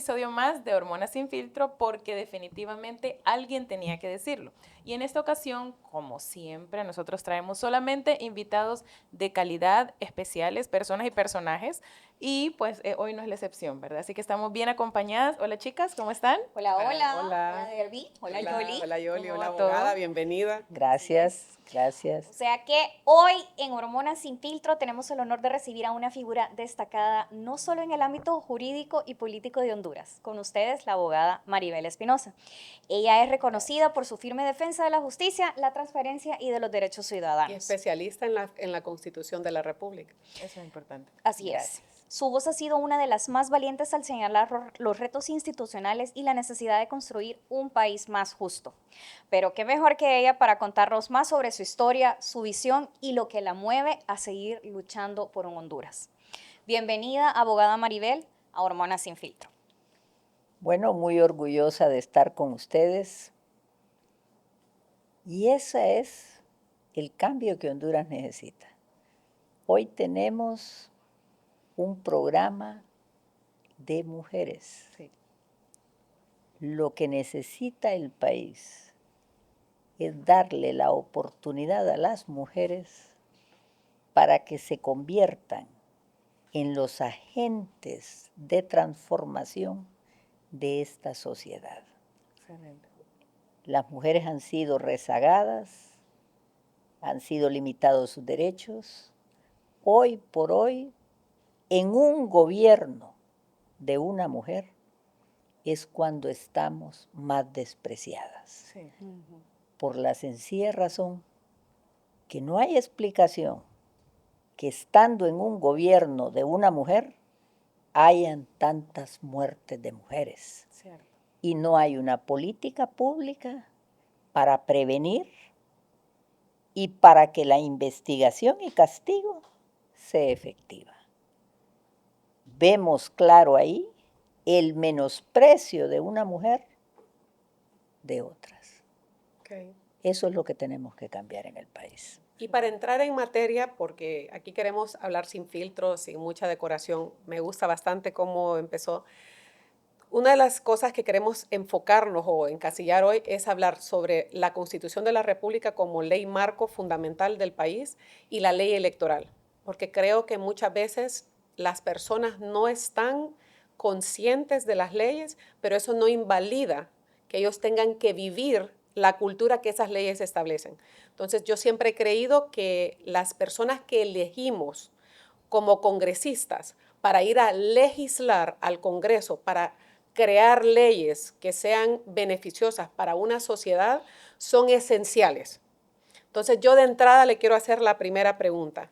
episodio más de Hormonas sin Filtro porque definitivamente alguien tenía que decirlo. Y en esta ocasión, como siempre, nosotros traemos solamente invitados de calidad, especiales, personas y personajes. Y pues hoy no es la excepción, ¿verdad? Así que estamos bien acompañadas. Hola chicas, ¿cómo están? Hola, hola. Hola. Hola, Derby. Hola, Yoli. Hola Yoli, ¿Cómo hola va todo? abogada, bienvenida. Gracias, gracias. O sea que hoy en Hormonas sin Filtro tenemos el honor de recibir a una figura destacada no solo en el ámbito jurídico y político de Honduras. Con ustedes, la abogada Maribel Espinosa. Ella es reconocida por su firme defensa de la justicia, la transparencia y de los derechos ciudadanos. Y especialista en la Constitución de la República. Eso es importante. Así es. Su voz ha sido una de las más valientes al señalar los retos institucionales y la necesidad de construir un país más justo. Pero qué mejor que ella para contarnos más sobre su historia, su visión y lo que la mueve a seguir luchando por un Honduras. Bienvenida, abogada Maribel, a Hormonas sin Filtro. Bueno, muy orgullosa de estar con ustedes. Y ese es el cambio que Honduras necesita. Hoy tenemos un programa de mujeres. Sí. Lo que necesita el país es darle la oportunidad a las mujeres para que se conviertan en los agentes de transformación de esta sociedad. Excelente. Las mujeres han sido rezagadas, han sido limitados sus derechos. Hoy por hoy, en un gobierno de una mujer, es cuando estamos más despreciadas. Sí. Por la sencilla razón que no hay explicación que estando en un gobierno de una mujer, hayan tantas muertes de mujeres. Cierto. Y no hay una política pública para prevenir y para que la investigación y castigo sea efectiva. Vemos claro ahí el menosprecio de una mujer de otras. Okay. Eso es lo que tenemos que cambiar en el país. Y para entrar en materia, porque aquí queremos hablar sin filtros, sin mucha decoración, me gusta bastante cómo empezó. Una de las cosas que queremos enfocarnos o encasillar hoy es hablar sobre la Constitución de la República como ley marco fundamental del país y la ley electoral, porque creo que muchas veces las personas no están conscientes de las leyes, pero eso no invalida que ellos tengan que vivir la cultura que esas leyes establecen. Entonces, yo siempre he creído que las personas que elegimos como congresistas para ir a legislar al Congreso, para crear leyes que sean beneficiosas para una sociedad, son esenciales. Entonces, yo de entrada le quiero hacer la primera pregunta.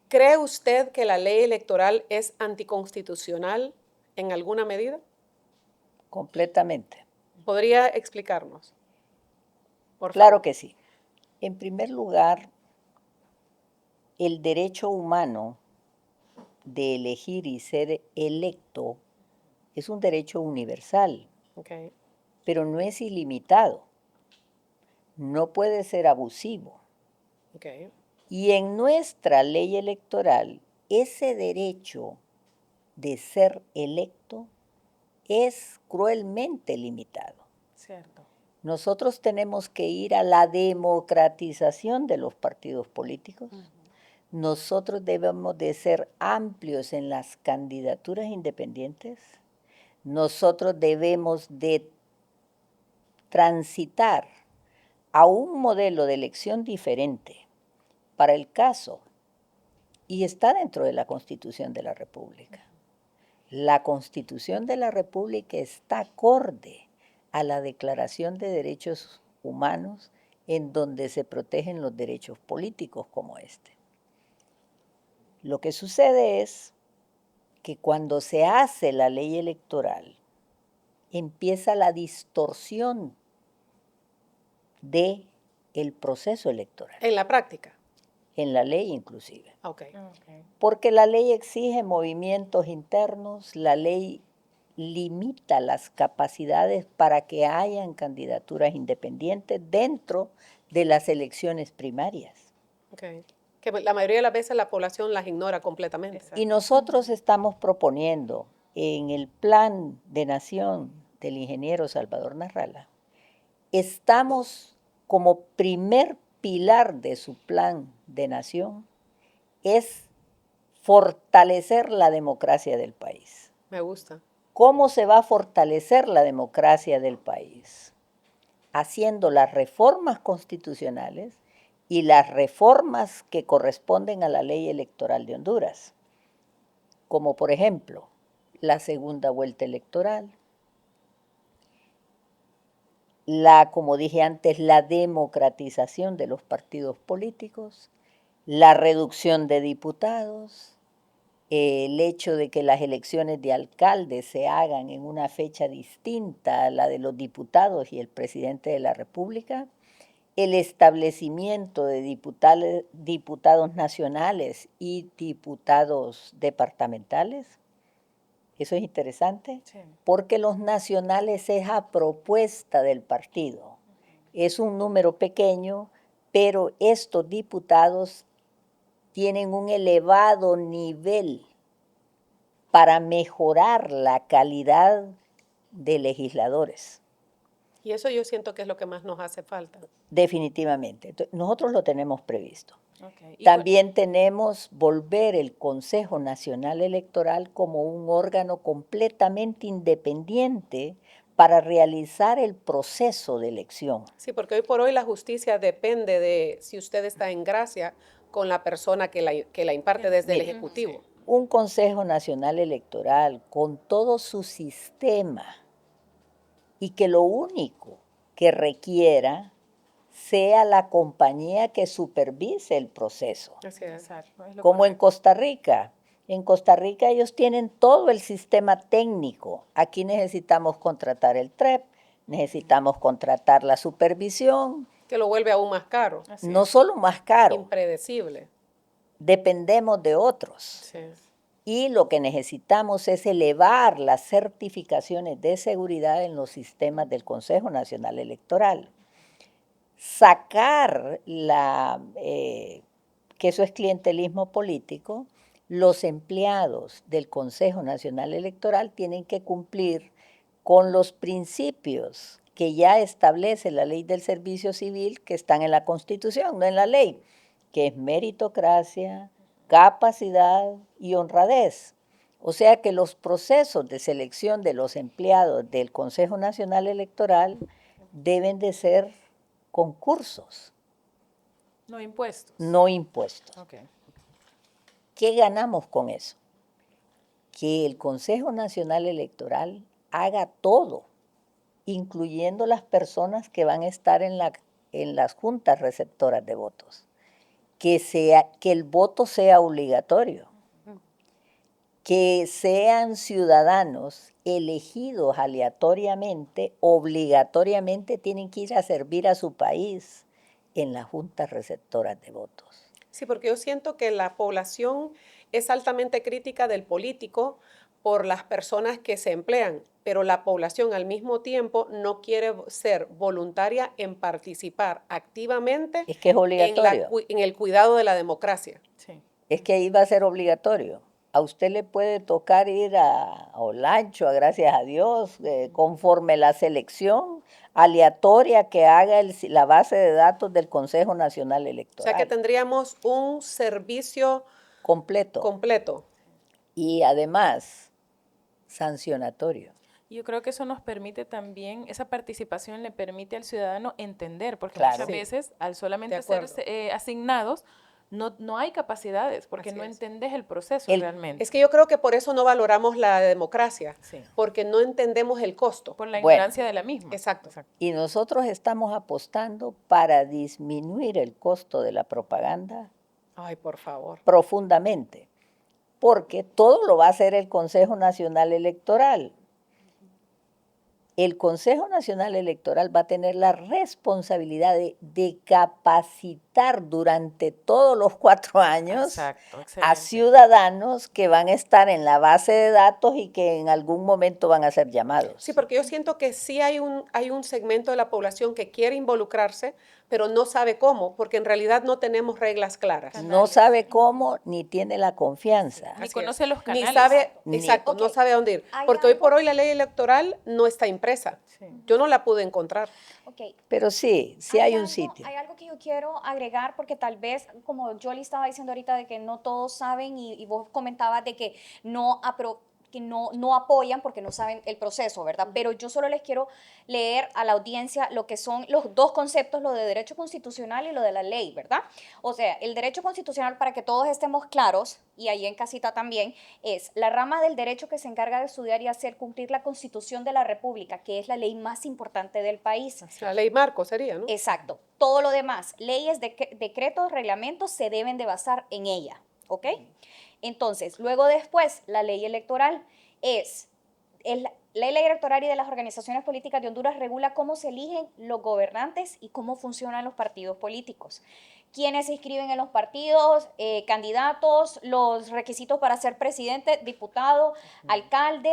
¿Cree usted que la ley electoral es anticonstitucional en alguna medida? Completamente. ¿Podría explicarnos? Por Claro favor. que sí. En primer lugar, el derecho humano de elegir y ser electo es un derecho universal, Okay. pero no es ilimitado. No puede ser abusivo. Okay. Y en nuestra ley electoral, ese derecho de ser electo es cruelmente limitado. Cierto. Nosotros tenemos que ir a la democratización de los partidos políticos. Nosotros debemos de ser amplios en las candidaturas independientes. Nosotros debemos de transitar a un modelo de elección diferente para el caso, y está dentro de la Constitución de la República. La Constitución de la República está acorde a la Declaración de Derechos Humanos, en donde se protegen los derechos políticos como este. Lo que sucede es que cuando se hace la ley electoral, empieza la distorsión del proceso electoral. En la práctica. En la ley inclusive. Okay. Porque la ley exige movimientos internos, la ley limita las capacidades para que hayan candidaturas independientes dentro de las elecciones primarias. Okay. Que la mayoría de las veces la población las ignora completamente. Exacto. Y nosotros estamos proponiendo en el plan de nación del ingeniero Salvador Narrala, estamos como primer pilar de su plan de nación, es fortalecer la democracia del país. Me gusta. ¿Cómo se va a fortalecer la democracia del país? Haciendo las reformas constitucionales y las reformas que corresponden a la ley electoral de Honduras, como por ejemplo la segunda vuelta electoral, como dije antes, la democratización de los partidos políticos, la reducción de diputados, el hecho de que las elecciones de alcaldes se hagan en una fecha distinta a la de los diputados y el presidente de la República, el establecimiento de diputados nacionales y diputados departamentales. Eso es interesante, Sí. porque los nacionales es a propuesta del partido. Es un número pequeño, pero estos diputados tienen un elevado nivel para mejorar la calidad de legisladores. Y eso yo siento que es lo que más nos hace falta. Definitivamente. Entonces, nosotros lo tenemos previsto. Okay. También tenemos volver el Consejo Nacional Electoral como un órgano completamente independiente para realizar el proceso de elección. Sí, porque hoy por hoy la justicia depende de si usted está en gracia con la persona que la imparte desde el Mire, Ejecutivo. un Consejo Nacional Electoral con todo su sistema y que lo único que requiera sea la compañía que supervise el proceso. Así es. Exacto, es lo Como en correcto. Costa Rica. En Costa Rica ellos tienen todo el sistema técnico. Aquí necesitamos contratar el TREP, necesitamos contratar la supervisión. Que lo vuelve aún más caro, Así No es. solo más caro, impredecible. dependemos de otros. Sí. Y lo que necesitamos es elevar las certificaciones de seguridad en los sistemas del Consejo Nacional Electoral. Sacar que eso es clientelismo político, los empleados del Consejo Nacional Electoral tienen que cumplir con los principios que ya establece la ley del servicio civil, que están en la Constitución, no en la ley, que es meritocracia, capacidad y honradez. O sea que los procesos de selección de los empleados del Consejo Nacional Electoral deben de ser concursos, No impuestos. no impuestos. Okay. ¿Qué ganamos con eso? Que el Consejo Nacional Electoral haga todo, incluyendo las personas que van a estar en las juntas receptoras de votos. Que el voto sea obligatorio, que sean ciudadanos elegidos aleatoriamente, obligatoriamente tienen que ir a servir a su país en las juntas receptoras de votos. Sí, porque yo siento que la población es altamente crítica del político por las personas que se emplean, pero la población al mismo tiempo no quiere ser voluntaria en participar activamente Es que es obligatorio. en el cuidado de la democracia. Sí. Es que ahí va a ser obligatorio. A usted le puede tocar ir a Olancho, a gracias a Dios, conforme la selección aleatoria que haga la base de datos del Consejo Nacional O Electoral. sea que tendríamos un servicio completo. Y además, sancionatorio. Yo creo que eso nos permite también, esa participación le permite al ciudadano entender, porque Claro. muchas Sí. veces al solamente De ser acuerdo. asignados, no hay capacidades, porque Así no es. entendés el proceso realmente. Es que yo creo que por eso no valoramos la democracia, Sí. porque no entendemos el costo. Por la Bueno. ignorancia de la misma. Exacto. Y nosotros estamos apostando para disminuir el costo de la propaganda Ay, por favor. profundamente, porque todo lo va a hacer el Consejo Nacional Electoral. el Consejo Nacional Electoral va a tener la responsabilidad de capacitar durante todos los 4 años Exacto, a excelente. ciudadanos que van a estar en la base de datos y que en algún momento van a ser llamados. Sí, porque yo siento que sí hay un segmento de la población que quiere involucrarse, pero no sabe cómo, porque en realidad no tenemos reglas claras. Canales. No sabe cómo ni tiene la confianza. Ni Así conoce es. los Ni canales. sabe, Ni- exacto, no Ok. sabe a dónde ir. Hay Porque hoy por algo- hoy la ley electoral no está impresa. Sí. Yo no la pude encontrar. Ok, Pero sí hay un algo, sitio. hay algo que yo quiero agregar porque tal vez, como yo le estaba diciendo ahorita, de que no todos saben y vos comentabas de que no apoyan porque no saben el proceso, ¿verdad? Pero yo solo les quiero leer a la audiencia lo que son los dos conceptos, lo de derecho constitucional y lo de la ley, ¿verdad? O sea, el derecho constitucional, para que todos estemos claros, y ahí en casita también, es la rama del derecho que se encarga de estudiar y hacer cumplir la Constitución de la República, que es la ley más importante del país. La ley marco sería, ¿no? Exacto. Todo lo demás, leyes, decretos, reglamentos, se deben de basar en ella, ¿ok? Entonces, luego después, la ley electoral es, la ley electoral y de las organizaciones políticas de Honduras regula cómo se eligen los gobernantes y cómo funcionan los partidos políticos. Quiénes se inscriben en los partidos, candidatos, los requisitos para ser presidente, diputado, alcalde,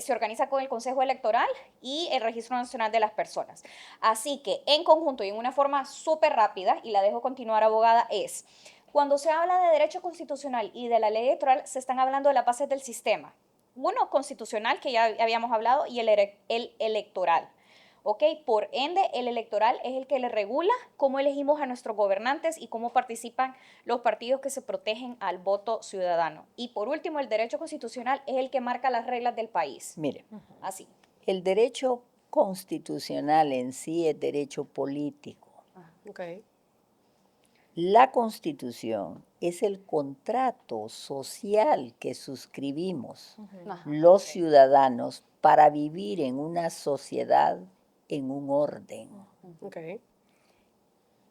se organiza con el Consejo Electoral y el Registro Nacional de las Personas. Así que en conjunto y en una forma súper rápida, y la dejo continuar, abogada, es, cuando se habla de derecho constitucional y de la ley electoral, se están hablando de las bases del sistema. Uno constitucional, que ya habíamos hablado, y el electoral. ¿Ok? Por ende, el electoral es el que le regula cómo elegimos a nuestros gobernantes y cómo participan los partidos que se protegen al voto ciudadano. Y por último, el derecho constitucional es el que marca las reglas del país. Mire, Así. el derecho constitucional en sí es derecho político. Okay. La Constitución es el contrato social que suscribimos Ajá. los ciudadanos para vivir en una sociedad en un orden. Okay.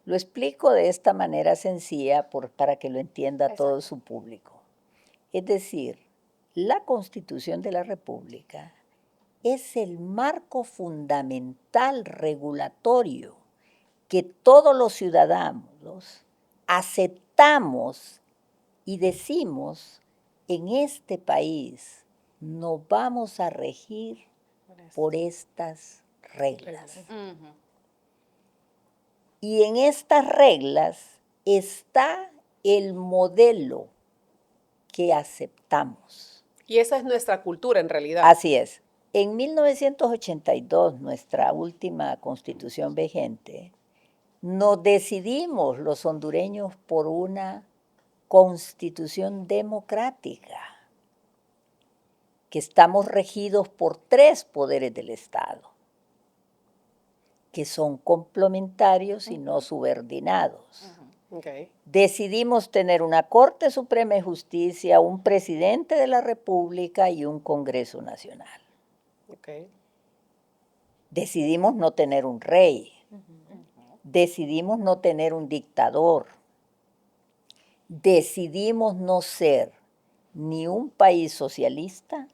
Lo explico de esta manera sencilla para que lo entienda todo Exacto. su público. Es decir, la Constitución de la República es el marco fundamental regulatorio que todos los ciudadanos aceptamos y decimos, en este país nos vamos a regir por estas reglas. Ujú. Y en estas reglas está el modelo que aceptamos. Y esa es nuestra cultura en realidad. Así es. En 1982, nuestra última constitución vigente, nos decidimos los hondureños por una constitución democrática, que estamos regidos por 3 poderes del Estado, que son complementarios y no subordinados. Okay. Decidimos tener una Corte Suprema de Justicia, un presidente de la República y un Congreso Nacional. Okay. Decidimos no tener un rey. Decidimos no tener un dictador. Decidimos no ser ni un país socialista,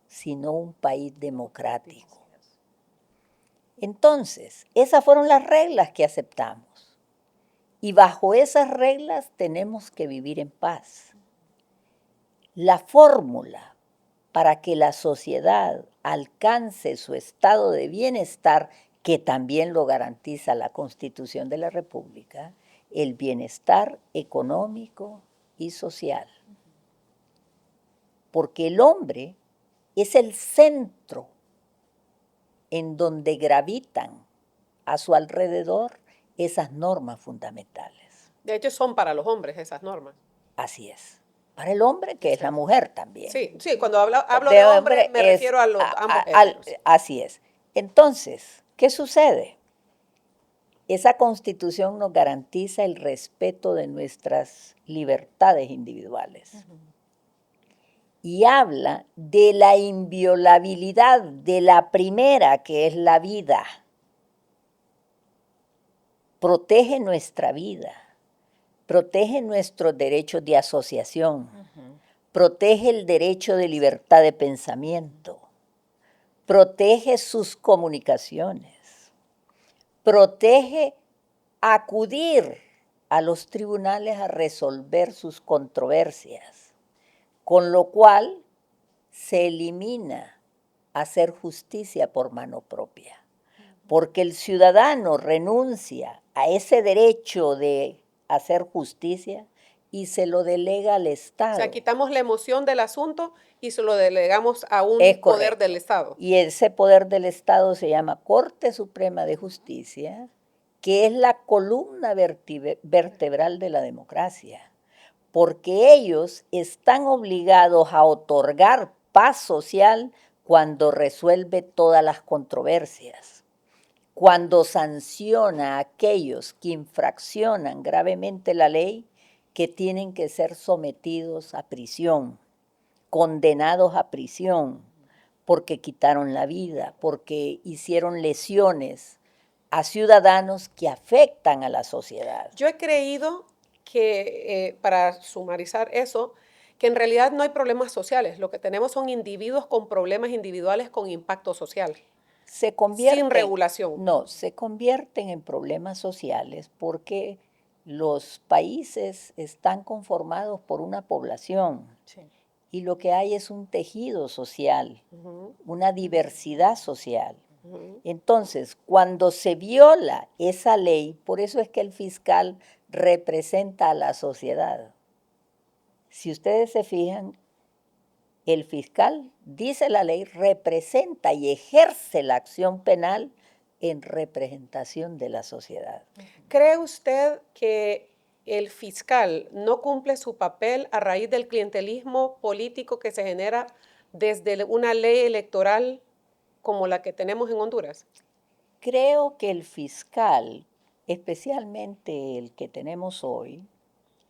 sino un país democrático. Entonces, esas fueron las reglas que aceptamos. Y bajo esas reglas tenemos que vivir en paz. La fórmula para que la sociedad alcance su estado de bienestar, que también lo garantiza la Constitución de la República, el bienestar económico y social. Porque el hombre es el centro en donde gravitan a su alrededor esas normas fundamentales. De hecho, son para los hombres esas normas. Así es. Para el hombre, que es la mujer también. Sí, sí, cuando hablo de hombre me refiero a los ambos géneros. Así es. Entonces, ¿qué sucede? Esa Constitución nos garantiza el respeto de nuestras libertades individuales. Y habla de la inviolabilidad de la primera, que es la vida. Protege nuestra vida, protege nuestros derechos de asociación, protege el derecho de libertad de pensamiento, protege sus comunicaciones, protege acudir a los tribunales a resolver sus controversias, con lo cual se elimina hacer justicia por mano propia, porque el ciudadano renuncia a ese derecho de hacer justicia y se lo delega al O Estado. sea, quitamos la emoción del asunto y se lo delegamos a un Es poder correcto. del Estado. Y ese poder del Estado se llama Corte Suprema de Justicia, que es la columna vertebral de la democracia, porque ellos están obligados a otorgar paz social cuando resuelve todas las controversias, cuando sanciona a aquellos que infraccionan gravemente la ley, que tienen que ser sometidos a prisión, condenados a prisión, porque quitaron la vida, porque hicieron lesiones a ciudadanos que afectan a la sociedad. Yo he creído que, para sumarizar eso, que en realidad no hay problemas sociales. Lo que tenemos son individuos con problemas individuales con impacto social. Se convierten, sin regulación. No, se convierten en problemas sociales porque los países están conformados por una población. Sí. Y lo que hay es un tejido social, una diversidad social. Entonces, cuando se viola esa ley, por eso es que el fiscal representa a la sociedad. Si ustedes se fijan, el fiscal, dice la ley, representa y ejerce la acción penal en representación de la sociedad. ¿Cree usted que el fiscal no cumple su papel a raíz del clientelismo político que se genera desde una ley electoral como la que tenemos en Honduras? Creo que el fiscal, especialmente el que tenemos hoy,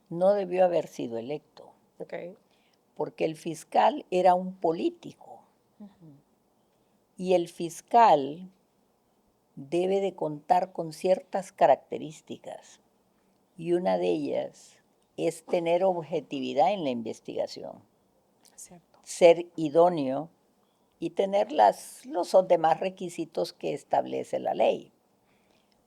no debió haber sido electo, Okay. porque el fiscal era un político. Y el fiscal debe de contar con ciertas características, y una de ellas es tener objetividad en la investigación, Cierto. ser idóneo y tener los demás requisitos que establece la ley.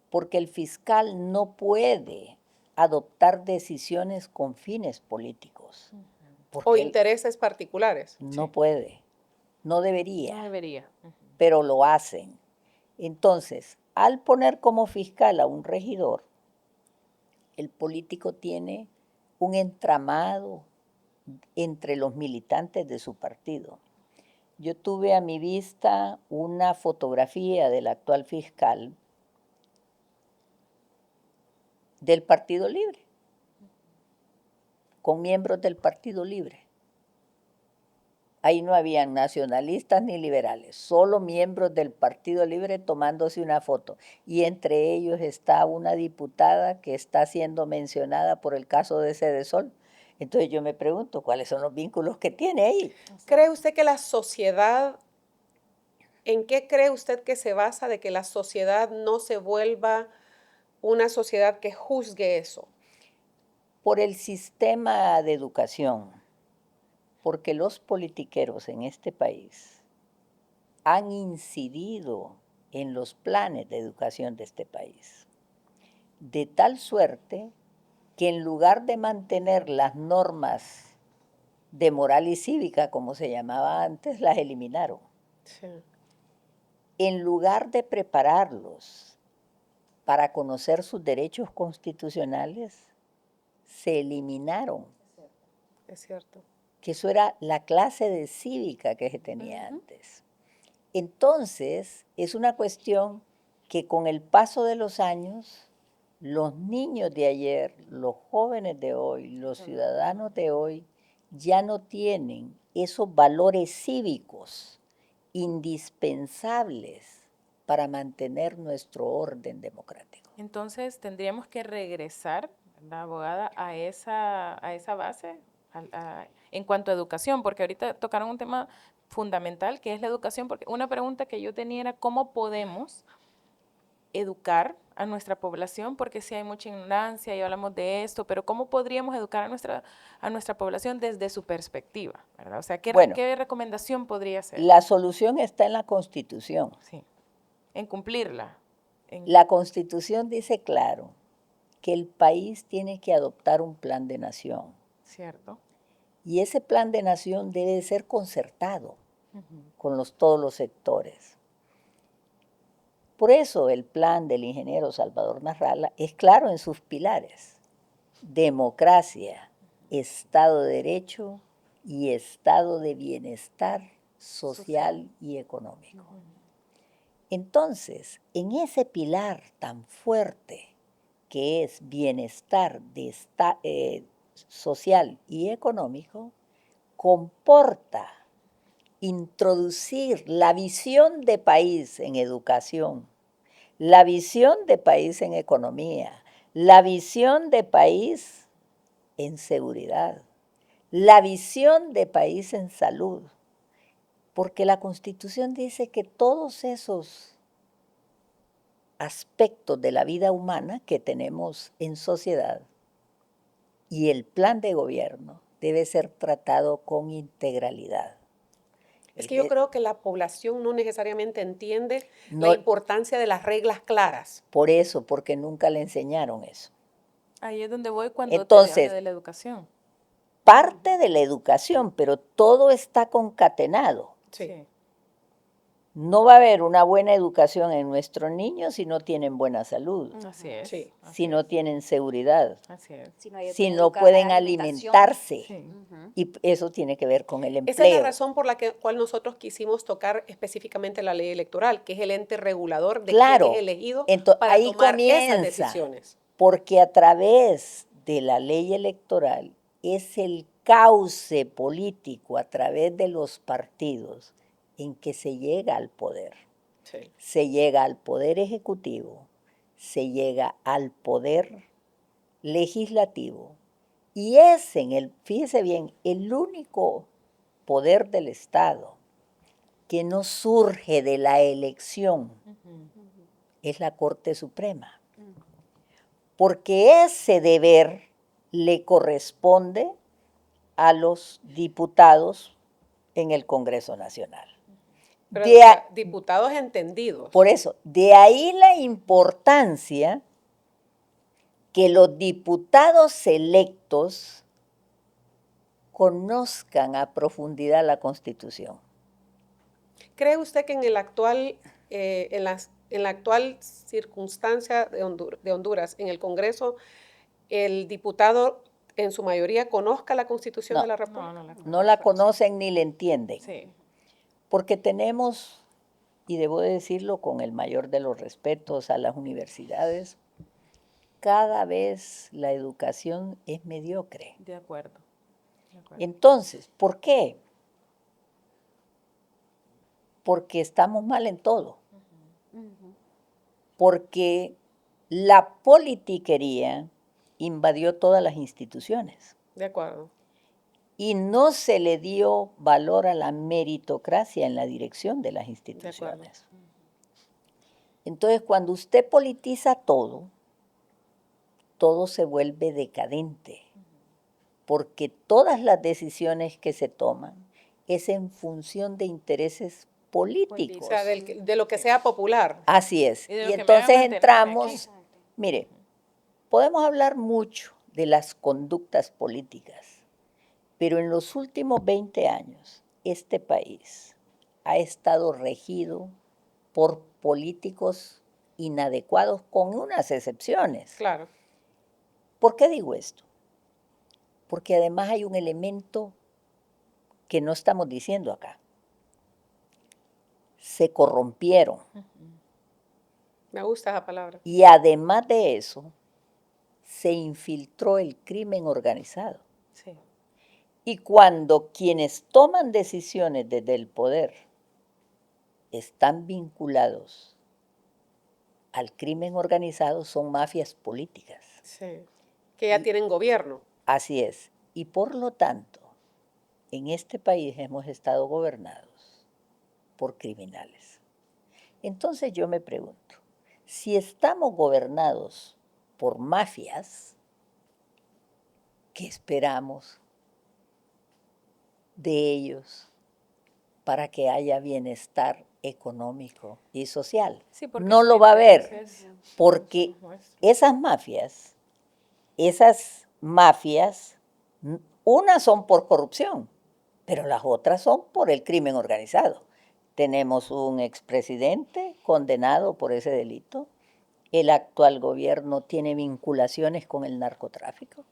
Porque el fiscal no puede adoptar decisiones con fines políticos. O intereses particulares. No puede, no debería. No debería. Pero lo hacen. Entonces, al poner como fiscal a un regidor, el político tiene un entramado entre los militantes de su partido. Yo tuve a mi vista una fotografía del actual fiscal del Partido Libre, con miembros del Partido Libre. Ahí no habían nacionalistas ni liberales, solo miembros del Partido Libre tomándose una foto. Y entre ellos está una diputada que está siendo mencionada por el caso de Cedesol. Entonces yo me pregunto, ¿cuáles son los vínculos que tiene ahí? ¿Cree usted que la sociedad, en qué cree usted que se basa de que la sociedad no se vuelva una sociedad que juzgue eso? Por el sistema de educación. Porque los politiqueros en este país han incidido en los planes de educación de este país, de tal suerte que en lugar de mantener las normas de moral y cívica, como se llamaba antes, las eliminaron. Sí. En lugar de prepararlos para conocer sus derechos constitucionales, se eliminaron. Es cierto. Que eso era la clase de cívica que se tenía antes. Entonces, es una cuestión que con el paso de los años, los niños de ayer, los jóvenes de hoy, los ciudadanos de hoy, ya no tienen esos valores cívicos indispensables para mantener nuestro orden democrático. Entonces, tendríamos que regresar, la abogada, a esa base en cuanto a educación, porque ahorita tocaron un tema fundamental que es la educación, porque una pregunta que yo tenía era cómo podemos educar a nuestra población? Porque sí hay mucha ignorancia y hablamos de esto, pero ¿cómo podríamos educar a nuestra población desde su perspectiva, ¿verdad? O sea, Bueno, ¿qué recomendación podría ser? la solución está en la Constitución. Sí, en cumplirla. La Constitución dice claro que el país tiene que adoptar un plan de nación. Cierto. Y ese plan de nación debe de ser concertado con todos los sectores. Por eso el plan del ingeniero Salvador Narrala es claro en sus pilares: democracia, Estado de Derecho y Estado de bienestar social y económico. Entonces, en ese pilar tan fuerte que es bienestar social y económico, comporta introducir la visión de país en educación, la visión de país en economía, la visión de país en seguridad, la visión de país en salud, porque la Constitución dice que todos esos aspectos de la vida humana que tenemos en sociedad y el plan de gobierno debe ser tratado con integralidad. Es que yo creo que la población no necesariamente entiende la No, importancia de las reglas claras. por eso, porque nunca le enseñaron eso. Ahí es donde voy cuando Entonces, te hablo de la educación. Parte de la educación, pero todo está concatenado. Sí. No va a haber una buena educación en nuestros niños si no tienen buena salud, Así es. Sí. así si no es, tienen seguridad, Así es. si buena no pueden alimentación. alimentarse. Sí. Y eso tiene que ver con el empleo. Esa es la razón por la cual nosotros quisimos tocar específicamente la ley electoral, que es el ente regulador de quién es elegido para ahí tomar comienza, esas decisiones. porque a través de la ley electoral es el cauce político a través de los partidos en que se llega al poder. Sí. Se llega al poder ejecutivo, se llega al poder legislativo y es fíjese bien, el único poder del Estado que no surge de la elección es la Corte Suprema, porque ese deber le corresponde a los diputados en el Congreso Nacional. Pero diputados entendidos. Por eso, de ahí la importancia que los diputados electos conozcan a profundidad la Constitución. ¿Cree usted que en el actual, en la actual circunstancia de Honduras, en el Congreso, el diputado en su mayoría conozca la Constitución de la República? No la conocen ni la entienden. Sí. Porque tenemos, y debo decirlo con el mayor de los respetos a las universidades, cada vez la educación es mediocre. De acuerdo. Entonces, ¿por qué? Porque estamos mal en todo. Porque la politiquería invadió todas las instituciones. De acuerdo. Y no se le dio valor a la meritocracia en la dirección de las instituciones. Entonces, cuando usted politiza todo, todo se vuelve decadente, porque todas las decisiones que se toman es en función de intereses políticos. O sea, de lo que sea popular. Así es. Y entonces entramos, mire, podemos hablar mucho de las conductas políticas, pero en los últimos 20 años, este país ha estado regido por políticos inadecuados, con unas excepciones. Claro. ¿Por qué digo esto? Porque además hay un elemento que no estamos diciendo acá. Se corrompieron. Me gusta esa palabra. Y además de eso, se infiltró el crimen organizado. Sí. Y cuando quienes toman decisiones desde el poder están vinculados al crimen organizado, son mafias políticas. Sí. Que ya tienen gobierno. Así es. Y por lo tanto, en este país hemos estado gobernados por criminales. Entonces yo me pregunto, Si estamos gobernados por mafias, ¿qué esperamos de ellos para que haya bienestar económico y social? Sí, porque No su lo va a haber, interés es- porque nuestro. esas mafias, unas son por corrupción, pero las otras son por el crimen organizado. Tenemos un expresidente condenado por ese delito. El actual gobierno tiene vinculaciones con el narcotráfico.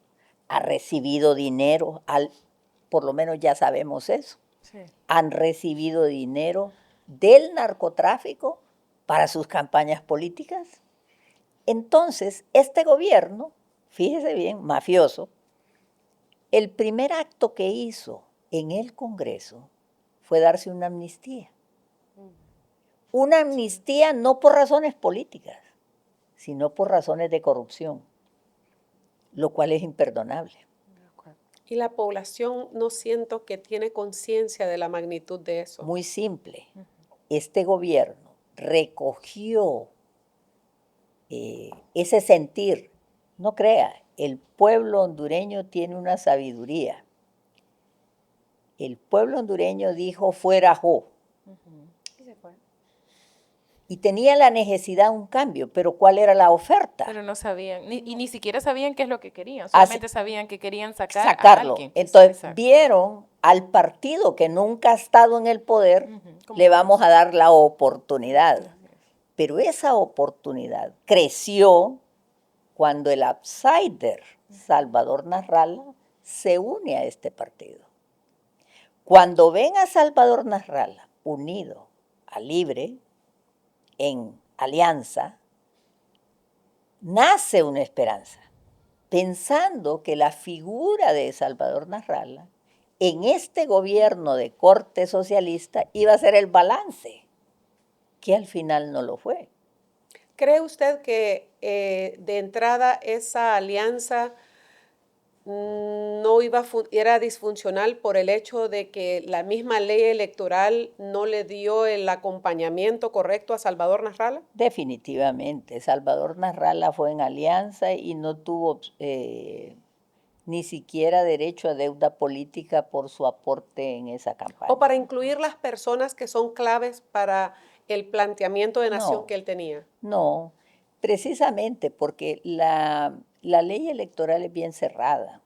Ha recibido dinero, por lo menos ya sabemos eso. Sí. Han recibido dinero del narcotráfico para sus campañas políticas. Entonces, este gobierno, fíjese bien, mafioso, el primer acto que hizo en el Congreso fue darse una amnistía. Una amnistía no por razones políticas, sino por razones de corrupción, lo cual es imperdonable. Y la población no siento que tiene conciencia de la magnitud de eso. Muy simple. Este gobierno recogió ese sentir. No crea, el pueblo hondureño tiene una sabiduría. El pueblo hondureño dijo fuera Jo. Y se fue. Y tenía la necesidad de un cambio, pero ¿cuál era la oferta? Pero no sabían, y ni siquiera sabían qué es lo que querían, Así- solamente sabían que querían sacar a Sacarlo. alguien. Entonces Exacto. vieron al partido que nunca ha estado en el poder, Como le vamos a dar la oportunidad. Pero esa oportunidad creció cuando el outsider Salvador Narrala se une a este partido. Cuando ven a Salvador Narrala unido a Libre en alianza, nace una esperanza, pensando que la figura de Salvador Narrala en este gobierno de corte socialista iba a ser el balance, que al final no lo fue. ¿Cree usted que de entrada esa alianza no era disfuncional por el hecho de que la misma ley electoral no le dio el acompañamiento correcto a Salvador Narrala? Definitivamente, Salvador Narrala fue en alianza y no tuvo ni siquiera derecho a deuda política por su aporte en esa campaña. ¿O para incluir las personas que son claves para el planteamiento de nación No. que él tenía? No, precisamente porque la ley electoral es bien cerrada.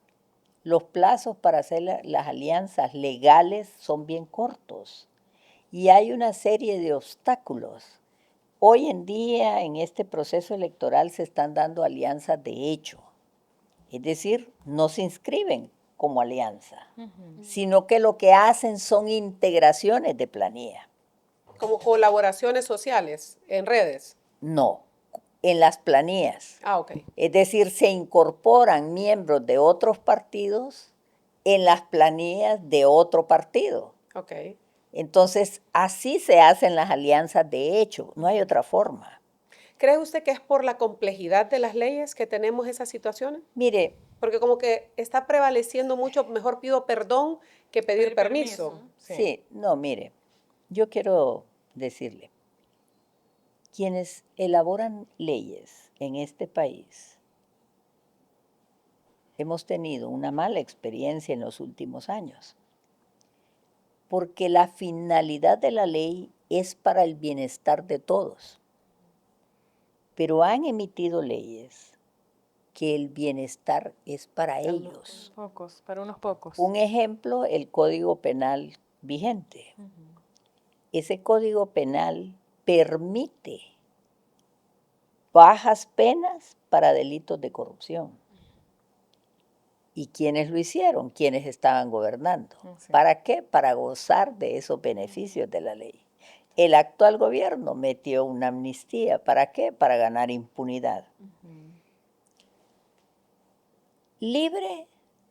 Los plazos para hacer las alianzas legales son bien cortos y hay una serie de obstáculos. Hoy en día en este proceso electoral se están dando alianzas de hecho, es decir, no se inscriben como alianza, sino que lo que hacen son integraciones de planilla. Como colaboraciones sociales en redes. No, en las planillas. Ah, ok. Es decir, se incorporan miembros de otros partidos en las planillas de otro partido. Ok. Entonces, así se hacen las alianzas de hecho, no hay otra forma. ¿Cree usted que es por la complejidad de las leyes que tenemos esas situaciones? Mire, Porque como que está prevaleciendo mucho, mejor pido perdón que pedir permiso. sí, no, mire, yo quiero decirle, quienes elaboran leyes en este país, hemos tenido una mala experiencia en los últimos años, porque la finalidad de la ley es para el bienestar de todos, pero han emitido leyes que el bienestar es para ellos. Pocos, para unos pocos. Un ejemplo, el Código Penal vigente. Ese Código Penal permite bajas penas para delitos de corrupción. ¿Y quiénes lo hicieron? Quienes estaban gobernando. Sí. ¿Para qué? Para gozar de esos beneficios de la ley. El actual gobierno metió una amnistía. ¿Para qué? Para ganar impunidad. Libre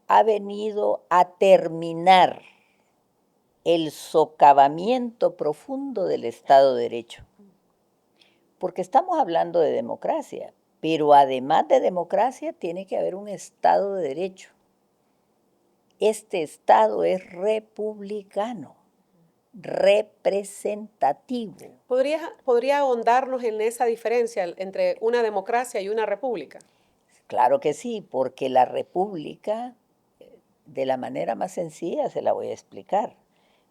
ha venido a terminar el socavamiento profundo del Estado de Derecho. Porque estamos hablando de democracia, pero además de democracia tiene que haber un Estado de Derecho. Este Estado es republicano. representativo. ¿Podría ahondarnos en esa diferencia entre una democracia y una república? Claro que sí, porque la república, de la manera más sencilla se la voy a explicar.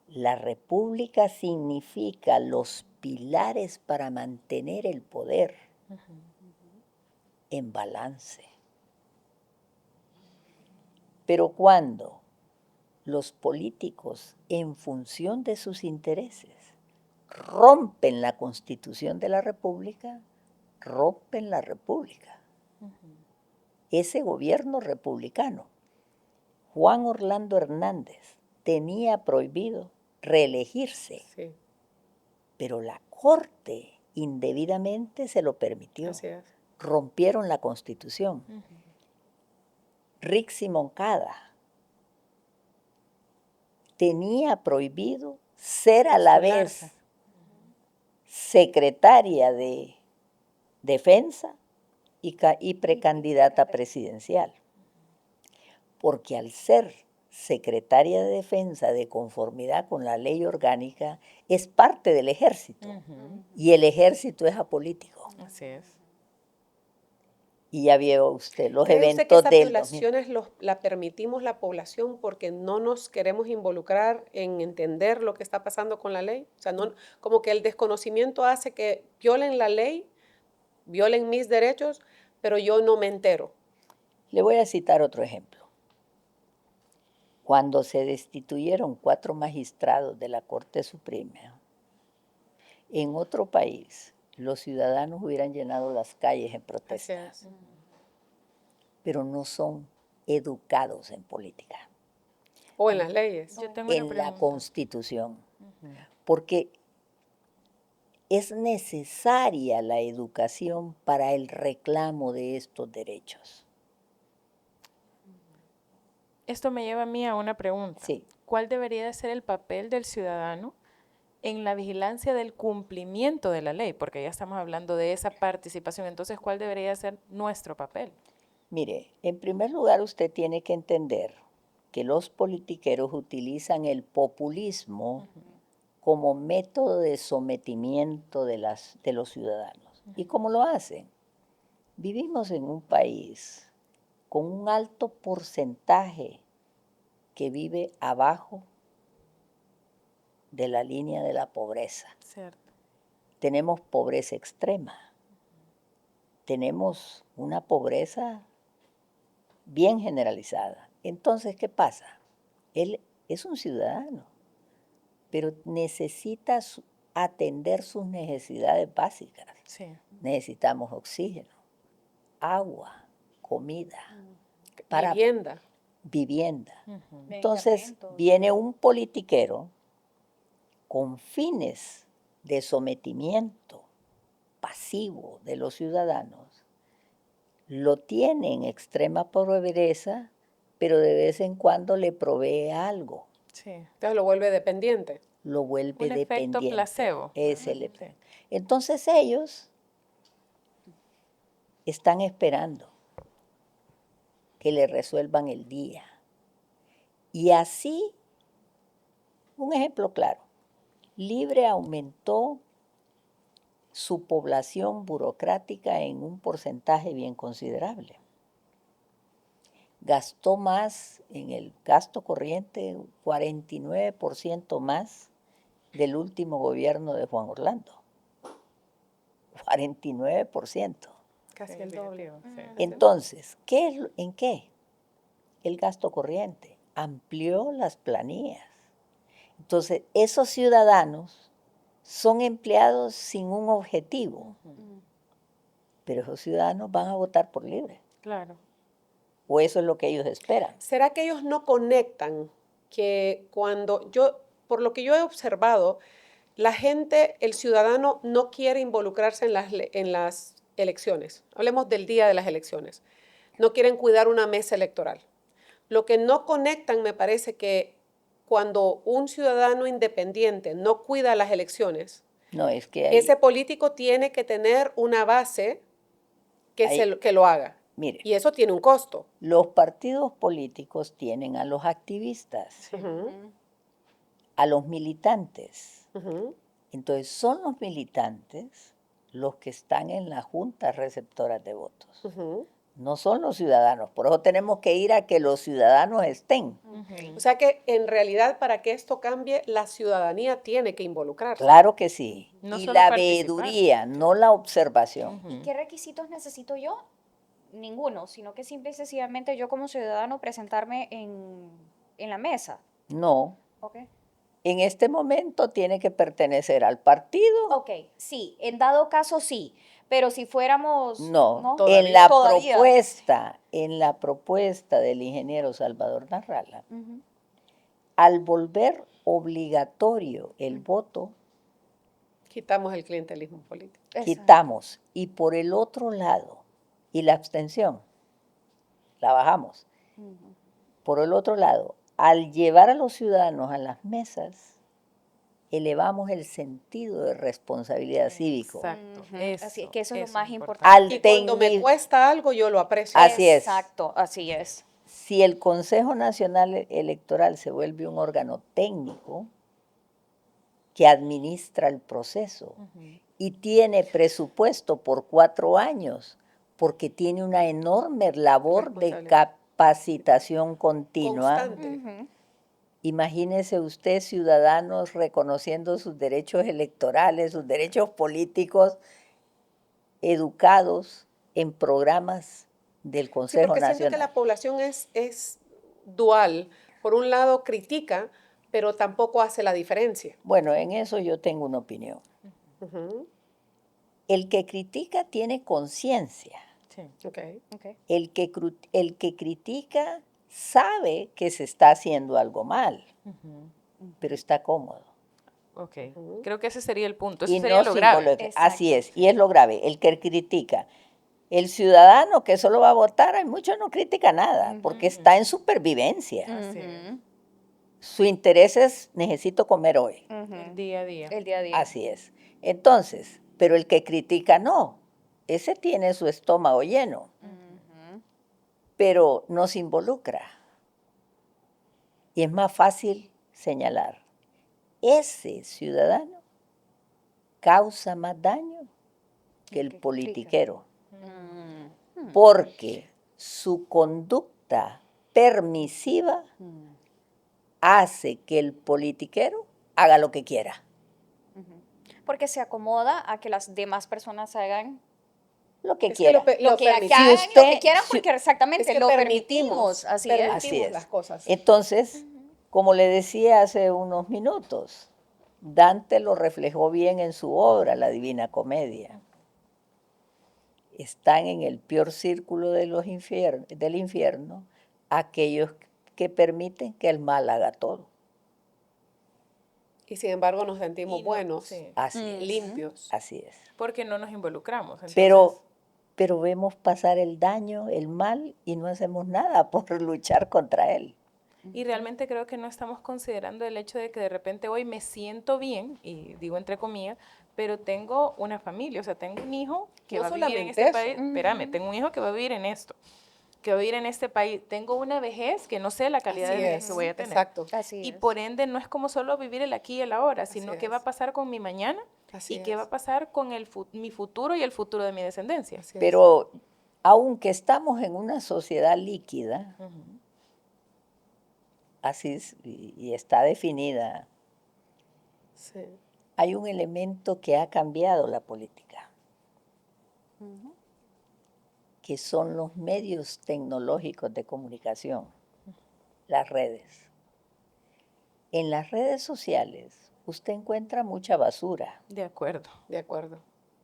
La república significa los pilares para mantener el poder en balance. Pero cuando los políticos, en función de sus intereses, rompen la Constitución de la República, rompen la República. Ese gobierno republicano, Juan Orlando Hernández, tenía prohibido reelegirse, Sí, pero la Corte indebidamente se lo permitió. así es. Rompieron la Constitución. Rixi Moncada tenía prohibido ser a la vez Postularse. secretaria de Defensa y precandidata presidencial. Porque al ser secretaria de Defensa de conformidad con la ley orgánica, es parte del ejército. Y el ejército es apolítico. Así es. Y ya vio usted los ¿Cree usted que eventos esas del violaciones la permitimos la población porque no nos queremos involucrar en entender lo que está pasando con la ley? O sea, no, como que el desconocimiento hace que violen la ley, violen mis derechos, pero yo no me entero. Le voy a citar otro ejemplo. Cuando se destituyeron 4 magistrados de la Corte Suprema, en otro país los ciudadanos hubieran llenado las calles en Así protesta, es. pero no son educados en política, O en las leyes. Yo tengo una en la pregunta. Constitución, porque es necesaria la educación para el reclamo de estos derechos. Esto me lleva a mí a una pregunta. Sí. ¿Cuál debería de ser el papel del ciudadano en la vigilancia del cumplimiento de la ley? Porque ya estamos hablando de esa participación. Entonces, ¿cuál debería ser nuestro papel? Mire, en primer lugar usted tiene que entender que los politiqueros utilizan el populismo como método de sometimiento de los ciudadanos. ¿Y cómo lo hacen? Vivimos en un país con un alto porcentaje que vive abajo de la línea de la pobreza. Cierto. Tenemos pobreza extrema. Tenemos una pobreza bien generalizada. Entonces, ¿qué pasa? Él es un ciudadano, pero necesita atender sus necesidades básicas. Sí. Necesitamos oxígeno, agua, comida, para Vivienda. vivienda. Entonces viene un politiquero con fines de sometimiento pasivo de los ciudadanos, lo tiene en extrema pobreza, pero de vez en cuando le provee algo, Sí. Entonces lo vuelve dependiente. lo vuelve Un efecto dependiente. placebo. Es ¿verdad? el- Sí. Entonces ellos están esperando que le resuelvan el día. Y así, un ejemplo claro, Libre aumentó su población burocrática en un porcentaje bien considerable. Gastó más en el gasto corriente, 49% más del último gobierno de Juan Orlando. 49%. Casi Sí, el doble. definitivo, sí. Entonces, ¿en qué? El gasto corriente amplió las planillas. Entonces, esos ciudadanos son empleados sin un objetivo, pero esos ciudadanos van a votar por Libre. Claro. O eso es lo que ellos esperan. ¿Será que ellos no conectan que por lo que yo he observado, la gente, el ciudadano no quiere involucrarse en las elecciones? Hablemos del día de las elecciones. No quieren cuidar una mesa electoral. Lo que no conectan, me parece que cuando un ciudadano independiente no cuida las elecciones, No, es que ahí, ese político tiene que tener una base Ahí- que lo haga. mire, Y eso tiene un costo. los partidos políticos tienen a los activistas. Ujú. a los militantes. Ujú. Entonces son los militantes los que están en las juntas receptoras de votos. Ujú. No son los ciudadanos. Por eso tenemos que ir a que los ciudadanos estén. Ujú. O sea que en realidad para que esto cambie, la ciudadanía tiene que involucrarse. Claro que sí. No Y solo la participar. veeduría, no la observación. Ujú. ¿Y qué requisitos necesito yo? Ninguno, sino que simple y sencillamente yo como ciudadano presentarme en la mesa. No. ¿Ok? En este momento tiene que pertenecer al partido. Ok, sí, en dado caso sí, pero si fuéramos... No, Todavía. en la propuesta del ingeniero Salvador Narrala, Ujú. al volver obligatorio el voto, Quitamos el clientelismo político. Exacto. quitamos. Y por el otro lado, y la abstención, la bajamos. Ujú. Por el otro lado, al llevar a los ciudadanos a las mesas, elevamos el sentido de responsabilidad cívico. Exacto. Ujú. Así es que eso es lo más importante. Al Y cuando me tecni- cuesta algo, yo lo aprecio. Así es. Exacto, así es. Si el Consejo Nacional Electoral se vuelve un órgano técnico que administra el proceso Ujú. y tiene presupuesto por 4 años, porque tiene una enorme labor de Responsabilidad. capacitación continua. Constante. Ujú. Imagínese usted ciudadanos reconociendo sus derechos electorales, sus derechos políticos, educados en programas del Sí, Consejo porque siento que Nacional. la población es dual. Por un lado critica, pero tampoco hace la diferencia. Bueno, en eso yo tengo una opinión. Ujú. El que critica tiene conciencia. Sí. Ok. Ok. El que critica sabe que se está haciendo algo mal, Ujú. pero está cómodo. Ok. Ujú. Creo que ese sería el punto. Eso Y sería no lo grave. simbólico. Así Exacto. es, y es lo grave, el que critica. El ciudadano que solo va a votar, hay mucho no critica nada, porque Ujú. está en supervivencia. Así es. Ujú. Su interés es, necesito comer hoy. Ujú. El día a día. El día a día. Así es. Entonces, pero el que critica no, ese tiene su estómago lleno, Ujú. pero no se involucra. Y es más fácil señalar, ese ciudadano causa más daño que el Que critica. politiquero, Mm. porque su conducta permisiva Mm. hace que el politiquero haga lo que quiera, Ujú. Porque se acomoda a que las demás personas hagan lo que Es que quiera. lo que permitimos. hagan Si lo que usted- quieran, si- porque exactamente Es que lo permitimos. Así es. Así es. las cosas. Entonces, como le decía hace unos minutos, Dante lo reflejó bien en su obra, La Divina Comedia. Están en el peor círculo de del infierno aquellos que permiten que el mal haga todo. Y sin embargo nos sentimos Y no- buenos, sí, Así Ujú. es. limpios. Así es. porque no nos involucramos. Entonces, Pero vemos pasar el daño, el mal, y no hacemos nada por luchar contra él. y realmente creo que no estamos considerando el hecho de que de repente hoy me siento bien, y digo entre comillas, pero tengo una familia, o sea, tengo un hijo que No va a vivir en solamente este eso. país, espérame, tengo un hijo que va a vivir en esto, que va a vivir en este país, tengo una vejez que no sé la calidad Así de vejez es. que voy a tener. Exacto. Así Y es. por ende no es como solo vivir el aquí y el ahora, sino Así qué va es. a pasar con mi mañana Así y qué va es. a pasar con mi futuro y el futuro de mi descendencia. Así es. Pero aunque estamos en una sociedad líquida, Ujú. así es, y está definida, Sí. hay un elemento que ha cambiado la política, Ujú. que son los medios tecnológicos de comunicación, las redes. En las redes sociales usted encuentra mucha basura, De acuerdo. De acuerdo.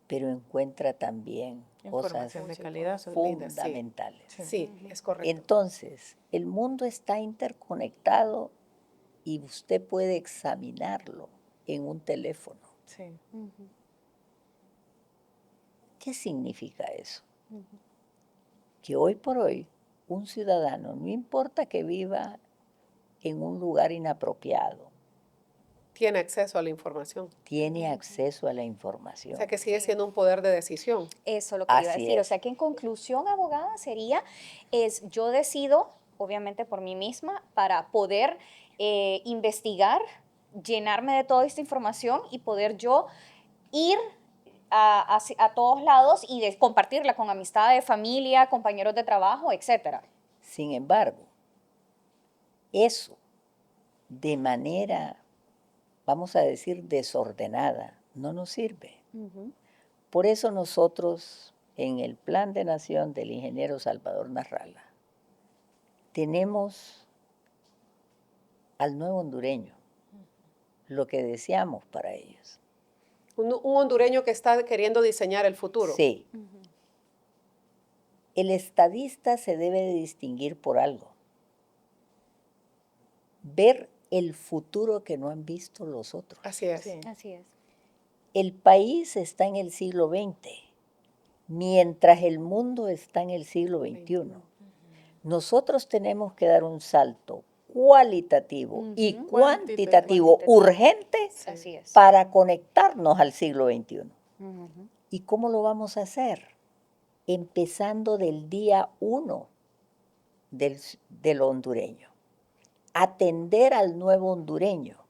pero encuentra también cosas Información de calidad. Cosas lindas, sí. fundamentales. Sí, es correcto. Entonces, el mundo está interconectado y usted puede examinarlo en un teléfono. Sí. Ujú. ¿Qué significa eso? Ujú. Que hoy por hoy un ciudadano, no importa que viva en un lugar inapropiado, Tiene acceso a la información. tiene acceso a la información. O sea que sigue siendo un poder de decisión. Eso es lo que iba a Así decir. O es. sea que en conclusión, abogada, sería, yo decido, obviamente por mí misma, para poder investigar llenarme de toda esta información y poder yo ir a todos lados y compartirla con amistades, familia, compañeros de trabajo, etcétera. Sin embargo, eso de manera, vamos a decir, desordenada, no nos sirve. Por eso nosotros, en el Plan de Nación del ingeniero Salvador Narrala, tenemos al nuevo hondureño, lo que deseamos para ellos. Un hondureño que está queriendo diseñar el futuro. Sí. El estadista se debe de distinguir por algo. Ver el futuro que no han visto los otros. Así es. Sí. Así es. El país está en el siglo XX, mientras el mundo está en el siglo XXI. Nosotros tenemos que dar un salto cualitativo y cuantitativo urgente Así es. para conectarnos al siglo XXI. ¿Y cómo lo vamos a hacer? Empezando del día 1 del hondureño. Atender al nuevo hondureño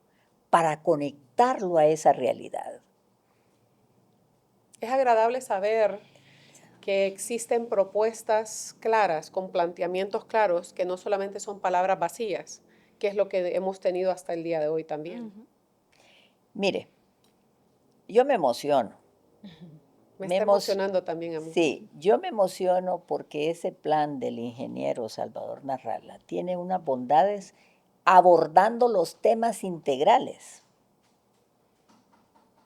para conectarlo a esa realidad. Es agradable saber que existen propuestas claras, con planteamientos claros, que no solamente son palabras vacías, que es lo que hemos tenido hasta el día de hoy también. Mire, yo me emociono. Me está emocionando también a mí. Sí, yo me emociono porque ese plan del ingeniero Salvador Narrala tiene unas bondades abordando los temas integrales.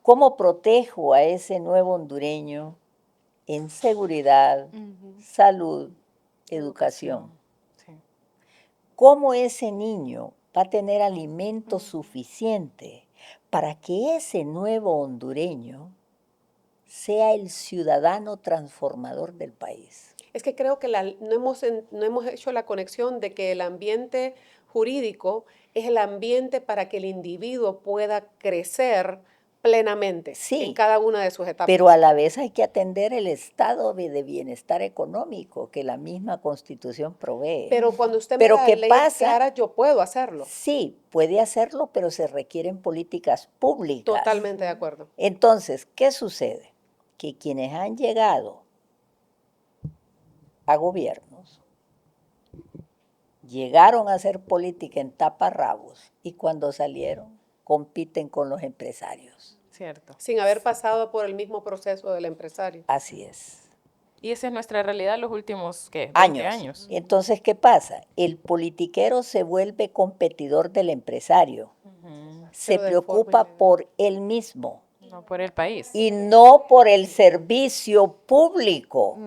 ¿Cómo protejo a ese nuevo hondureño en seguridad, salud, educación? Sí. ¿Cómo ese niño va a tener alimento suficiente para que ese nuevo hondureño sea el ciudadano transformador del país? Es que creo que no hemos hecho la conexión de que el ambiente jurídico es el ambiente para que el individuo pueda crecer plenamente en cada una de sus etapas. Pero a la vez hay que atender el estado de bienestar económico que la misma Constitución provee. Pero cuando usted me da leyes claras, yo puedo hacerlo. Sí, puede hacerlo, pero se requieren políticas públicas. Totalmente de acuerdo. Entonces, ¿qué sucede? Que quienes han llegado a gobiernos llegaron a hacer política en taparrabos y cuando salieron compiten con los empresarios. Cierto. Sin haber pasado por el mismo proceso del empresario. Así es. Y esa es nuestra realidad los últimos, ¿qué? 20 años. Entonces, ¿qué pasa? El politiquero se vuelve competidor del empresario. Se preocupa por él mismo. No por el país. Y no por el servicio público.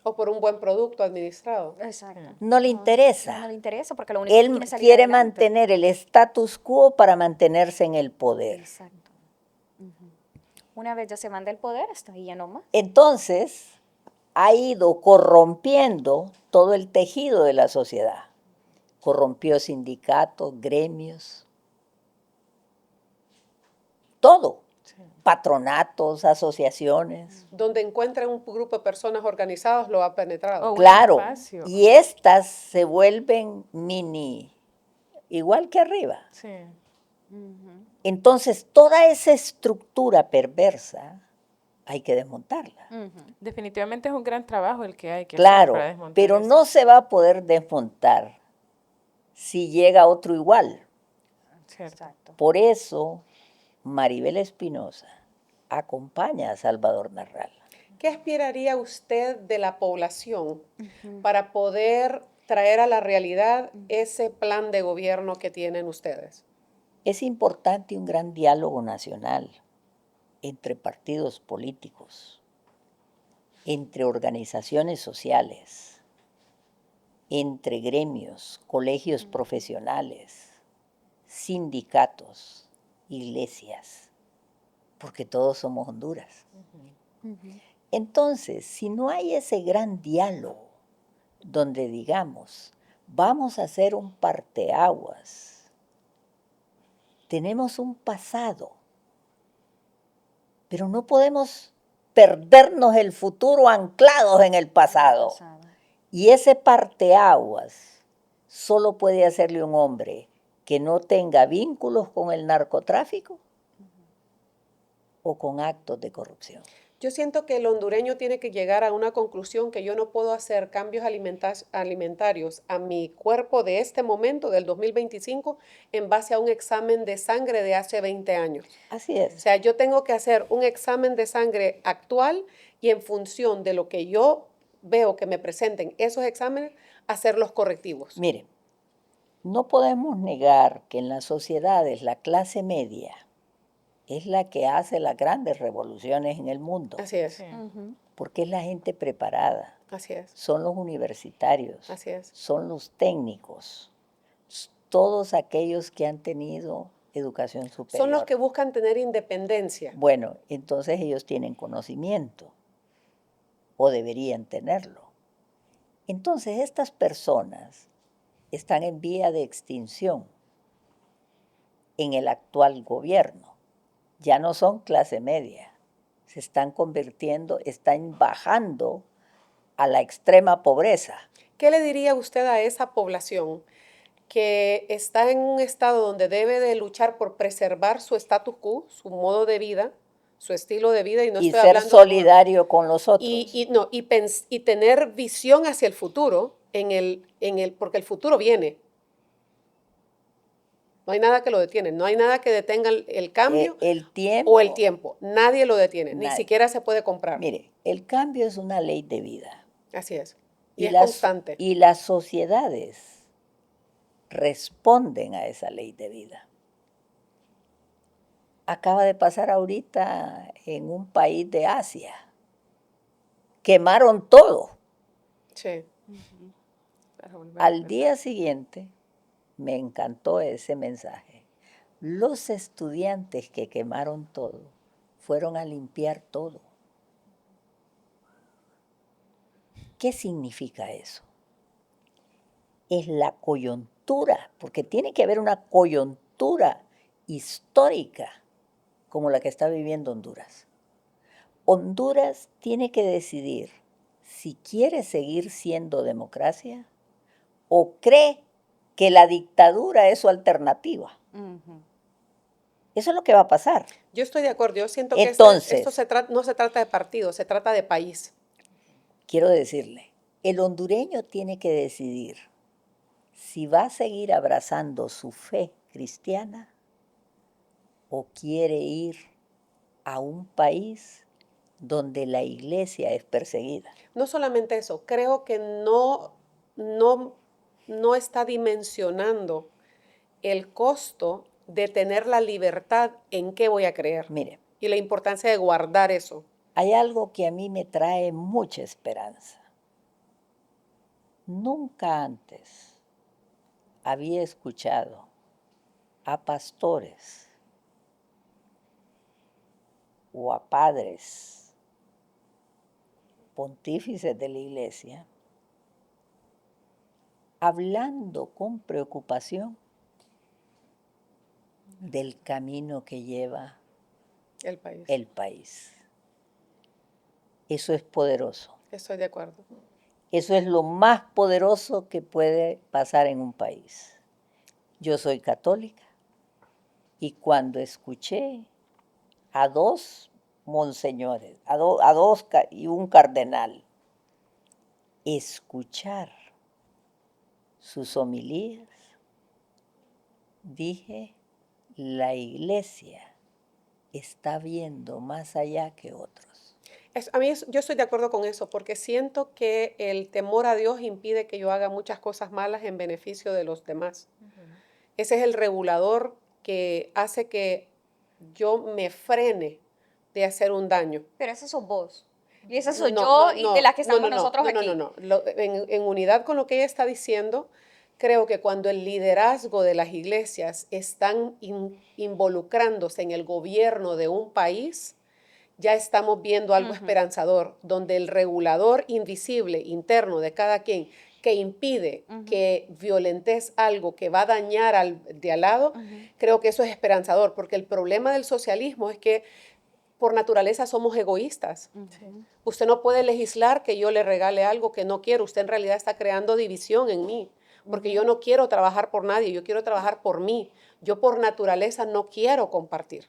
O por un buen producto administrado. Exacto. No le interesa. No le interesa porque lo único que Él quiere es salir quiere adelante. mantener el status quo para mantenerse en el poder. Exacto. Una vez ya se manda el poder, hasta ahí ya no más. Entonces, ha ido corrompiendo todo el tejido de la sociedad. Corrompió sindicatos, gremios, todo. Sí. Patronatos, asociaciones. Donde encuentra un grupo de personas organizadas, lo ha penetrado. Oh, Claro, espacio. y estas se vuelven mini, igual que arriba. Sí. Entonces, toda esa estructura perversa hay que desmontarla. Definitivamente es un gran trabajo el que hay que hacer para desmontar Pero eso. no se va a poder desmontar si llega otro igual. Cierto. Exacto. Por eso, Maribel Espinosa acompaña a Salvador Narrala. ¿Qué esperaría usted de la población para poder traer a la realidad ese plan de gobierno que tienen ustedes? Es importante un gran diálogo nacional entre partidos políticos, entre organizaciones sociales, entre gremios, colegios profesionales, sindicatos, iglesias, porque todos somos Honduras. Entonces, si no hay ese gran diálogo donde digamos, vamos a hacer un parteaguas, tenemos un pasado, pero no podemos perdernos el futuro anclados en el pasado. Y ese parteaguas solo puede hacerle un hombre que no tenga vínculos con el narcotráfico o con actos de corrupción. Yo siento que el hondureño tiene que llegar a una conclusión que yo no puedo hacer cambios alimentarios a mi cuerpo de este momento, del 2025, en base a un examen de sangre de hace 20 años. Así O es. sea, yo tengo que hacer un examen de sangre actual y en función de lo que yo veo que me presenten esos exámenes, hacer los correctivos. Mire, no podemos negar que en las sociedades la clase media es la que hace las grandes revoluciones en el mundo, Así es, Sí. porque es la gente preparada, así es, son los universitarios, así es. son los técnicos, todos aquellos que han tenido educación superior. Son los que buscan tener independencia. Bueno, entonces ellos tienen conocimiento, o deberían tenerlo. Entonces estas personas están en vía de extinción en el actual gobierno. Ya no son clase media, se están convirtiendo, están bajando a la extrema pobreza. ¿Qué le diría usted a esa población que está en un estado donde debe de luchar por preservar su status quo, su modo de vida, su estilo de vida, y no Y estoy ser hablando solidario con los otros? y tener visión hacia el futuro porque el futuro viene? No hay nada que lo detiene, no hay nada que detenga el cambio el tiempo, o el tiempo. Nadie lo detiene, ni Nadie. siquiera se puede comprar. Mire, el cambio es una ley de vida. Así es. Y es las, constante. y las sociedades responden a esa ley de vida. Acaba de pasar ahorita en un país de Asia. Quemaron todo. Sí. Al día siguiente, me encantó ese mensaje. Los estudiantes que quemaron todo fueron a limpiar todo. ¿Qué significa eso? Es la coyuntura, porque tiene que haber una coyuntura histórica como la que está viviendo Honduras. Honduras tiene que decidir si quiere seguir siendo democracia o cree que la dictadura es su alternativa. Eso es lo que va a pasar. Yo estoy de acuerdo. Yo siento que Entonces, esto no se trata de partido, se trata de país. Quiero decirle, el hondureño tiene que decidir si va a seguir abrazando su fe cristiana o quiere ir a un país donde la iglesia es perseguida. No solamente eso, creo que no está dimensionando el costo de tener la libertad en qué voy a creer. Mire, y la importancia de guardar eso. Hay algo que a mí me trae mucha esperanza. Nunca antes había escuchado a pastores o a padres pontífices de la iglesia hablando con preocupación del camino que lleva el país. Eso es poderoso. Estoy de acuerdo. Eso es lo más poderoso que puede pasar en un país. Yo soy católica y cuando escuché a dos monseñores, y un cardenal, escuchar sus homilías, dije, la iglesia está viendo más allá que otros. Yo estoy de acuerdo con eso, porque siento que el temor a Dios impide que yo haga muchas cosas malas en beneficio de los demás. Ese es el regulador que hace que yo me frene de hacer un daño. Pero ese sos vos. Y esa soy yo y de las que estamos nosotros aquí. No. En unidad con lo que ella está diciendo, creo que cuando el liderazgo de las iglesias están involucrándose en el gobierno de un país, ya estamos viendo algo esperanzador, donde el regulador invisible interno de cada quien que impide que violentes algo que va a dañar de al lado, creo que eso es esperanzador, porque el problema del socialismo es que por naturaleza somos egoístas. Usted no puede legislar que yo le regale algo que no quiero, usted en realidad está creando división en mí. porque yo no quiero trabajar por nadie, yo quiero trabajar por mí. Yo por naturaleza no quiero compartir.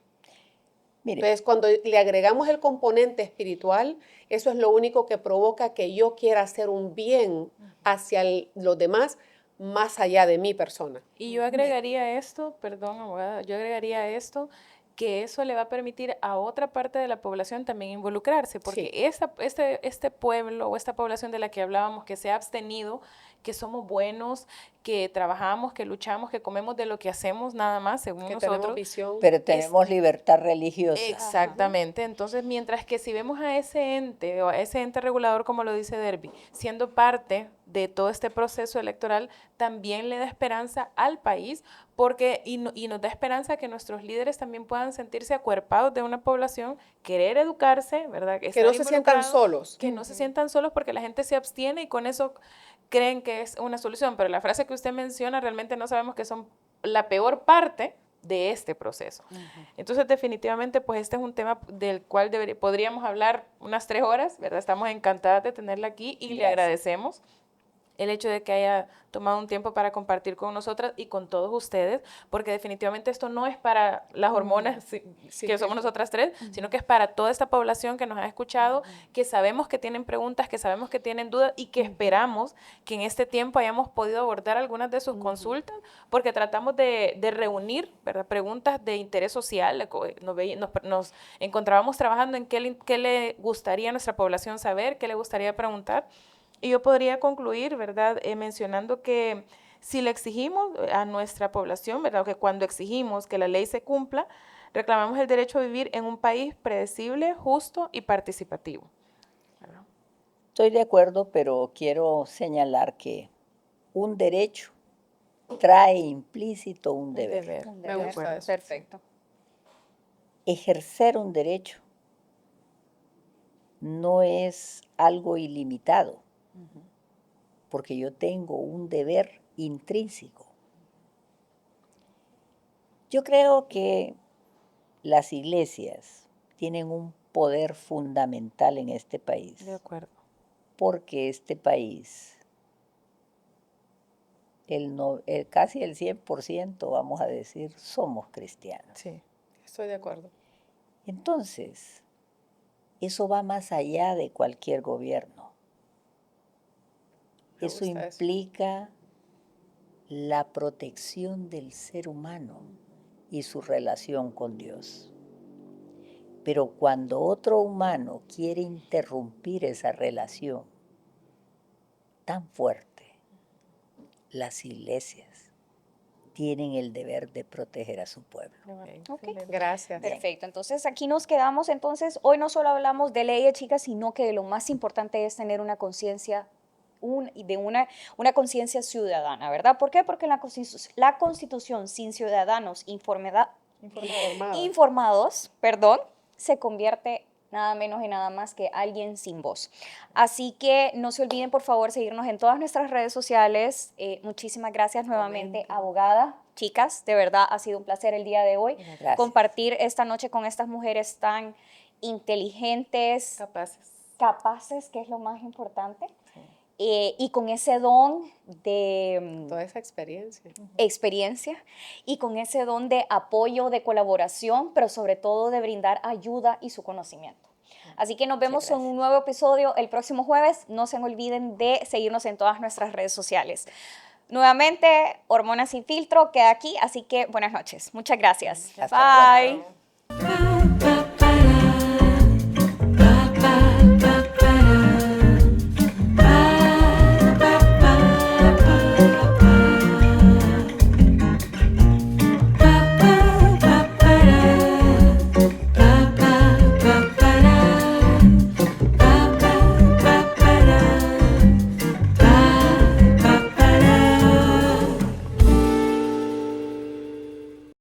Mire, Entonces, cuando le agregamos el componente espiritual, eso es lo único que provoca que yo quiera hacer un bien hacia los demás, más allá de mi persona. Y yo agregaría esto, perdón, abogada, yo agregaría esto, que eso le va a permitir a otra parte de la población también involucrarse, porque Sí. este pueblo o esta población de la que hablábamos, que se ha abstenido, que somos buenos, que trabajamos, que luchamos, que comemos de lo que hacemos nada más, según Que tenemos nosotros. visión. pero tenemos libertad religiosa. Exactamente, entonces mientras que si vemos a ese ente o a ese ente regulador, como lo dice Derby, siendo parte de todo este proceso electoral, también le da esperanza al país porque y nos da esperanza que nuestros líderes también puedan sentirse acuerpados de una población, querer educarse, ¿verdad? Que Estar no se sientan involucrados, solos. que no se sientan solos porque la gente se abstiene y con eso creen que es una solución, pero la frase que usted menciona realmente no sabemos que son la peor parte de este proceso. Entonces, definitivamente, pues este es un tema del cual podríamos hablar unas 3 horas, ¿verdad? Estamos encantadas de tenerla aquí y le Gracias. agradecemos el hecho de que haya tomado un tiempo para compartir con nosotras y con todos ustedes, porque definitivamente esto no es para las hormonas que somos nosotras tres, sino que es para toda esta población que nos ha escuchado, que sabemos que tienen preguntas, que sabemos que tienen dudas y que esperamos que en este tiempo hayamos podido abordar algunas de sus consultas, porque tratamos de reunir, ¿verdad?, preguntas de interés social. Nos encontrábamos trabajando en qué le gustaría a nuestra población saber, qué le gustaría preguntar. Y yo podría concluir, ¿verdad?, mencionando que si le exigimos a nuestra población, ¿verdad?, que cuando exigimos que la ley se cumpla, reclamamos el derecho a vivir en un país predecible, justo y participativo. ¿Verdad? Estoy de acuerdo, pero quiero señalar que un derecho trae implícito un deber. Un Me deber. gusta eso. Perfecto. Ejercer un derecho no es algo ilimitado, porque yo tengo un deber intrínseco. Yo creo que las iglesias tienen un poder fundamental en este país, De acuerdo. porque este país, casi el 100%, vamos a decir, somos cristianos. Sí. Estoy de acuerdo. Entonces, eso va más allá de cualquier gobierno. Me Eso gusta eso. implica la protección del ser humano y su relación con Dios. Pero cuando otro humano quiere interrumpir esa relación tan fuerte, las iglesias tienen el deber de proteger a su pueblo. Ok. Gracias. Perfecto, entonces aquí nos quedamos. Entonces, hoy no solo hablamos de leyes, chicas, sino que lo más importante es tener una conciencia, una conciencia ciudadana, ¿verdad? ¿Por qué? Porque la Constitución sin ciudadanos informados, se convierte nada menos y nada más que alguien sin voz. Así que no se olviden, por favor, seguirnos en todas nuestras redes sociales. Muchísimas gracias nuevamente, abogada. Chicas, de verdad ha sido un placer el día de hoy Gracias. compartir esta noche con estas mujeres tan inteligentes, capaces, que es lo más importante, y con ese don de Toda esa experiencia. experiencia y con ese don de apoyo, de colaboración, pero sobre todo de brindar ayuda y su conocimiento. Así que nos vemos en un nuevo episodio el próximo jueves. No se olviden de seguirnos en todas nuestras redes sociales. Nuevamente, Hormonas Sin Filtro queda aquí, así que buenas noches. Muchas gracias. Hasta Bye. pronto.